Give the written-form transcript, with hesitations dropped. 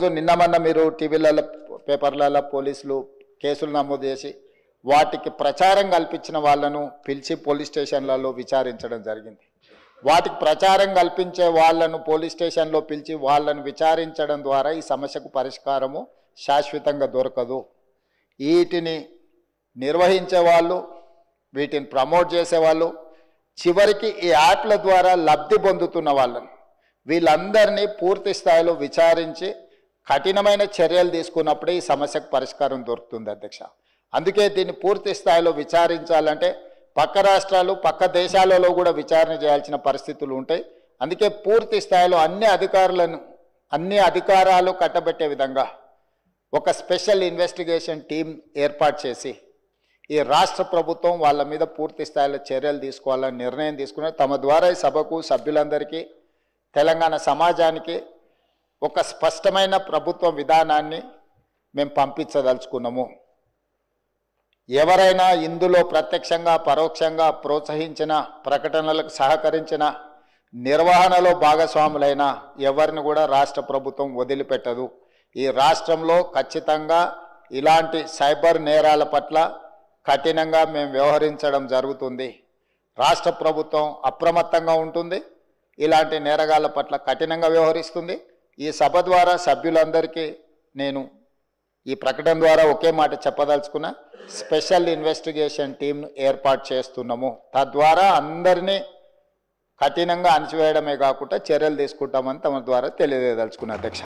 ఈరోజు నిన్నమన్న మీరు టీవీలలో పేపర్లలో పోలీసులు కేసులు నమోదు చేసి వాటికి ప్రచారం కల్పించిన వాళ్ళను పిలిచి పోలీస్ స్టేషన్లలో విచారించడం జరిగింది. వాటికి ప్రచారం కల్పించే వాళ్ళను పోలీస్ స్టేషన్లో పిలిచి వాళ్ళను విచారించడం ద్వారా ఈ సమస్యకు పరిష్కారము శాశ్వతంగా దొరకదు. వీటిని నిర్వహించే వాళ్ళు, వీటిని ప్రమోట్ చేసేవాళ్ళు, చివరికి ఈ యాప్ల ద్వారా లబ్ధి పొందుతున్న వాళ్ళను వీళ్ళందరినీ పూర్తి స్థాయిలో విచారించి కఠినమైన చర్యలు తీసుకున్నప్పుడే ఈ సమస్యకు పరిష్కారం దొరుకుతుంది అధ్యక్ష. అందుకే దీన్ని పూర్తి స్థాయిలో విచారించాలంటే పక్క రాష్ట్రాలు, పక్క దేశాలలో కూడా విచారణ చేయాల్సిన పరిస్థితులు ఉంటాయి. అందుకే పూర్తి స్థాయిలో అన్ని అధికారాలు కట్టబెట్టే విధంగా ఒక స్పెషల్ ఇన్వెస్టిగేషన్ టీం ఏర్పాటు చేసి ఈ రాష్ట్ర ప్రభుత్వం వాళ్ళ మీద పూర్తి స్థాయిలో చర్యలు తీసుకోవాలని నిర్ణయం తీసుకున్నారు. తమ ద్వారా ఈ సభకు, సభ్యులందరికీ, తెలంగాణ సమాజానికి ఒక స్పష్టమైన ప్రభుత్వ విధానాన్ని మేము పంపించదలుచుకున్నాము. ఎవరైనా ఇందులో ప్రత్యక్షంగా, పరోక్షంగా ప్రోత్సహించిన, ప్రకటనలకు సహకరించిన, నిర్వహణలో భాగస్వాములైన ఎవరిని కూడా రాష్ట్ర ప్రభుత్వం వదిలిపెట్టదు. ఈ రాష్ట్రంలో ఖచ్చితంగా ఇలాంటి సైబర్ నేరాల పట్ల కఠినంగా మేము వ్యవహరించడం జరుగుతుంది. రాష్ట్ర ప్రభుత్వం అప్రమత్తంగా ఉంటుంది, ఇలాంటి నేరగాళ్ల పట్ల కఠినంగా వ్యవహరిస్తుంది. ఈ సభ ద్వారా సభ్యులందరికీ నేను ఈ ప్రకటన ద్వారా ఒకే మాట చెప్పదలుచుకున్నా, స్పెషల్ ఇన్వెస్టిగేషన్ టీంను ఏర్పాటు చేస్తున్నాము. తద్వారా అందరినీ కఠినంగా అణచివేయడమే కాకుండా చర్యలు తీసుకుంటామని తమ ద్వారా తెలియజేయదలుచుకున్నా అధ్యక్ష.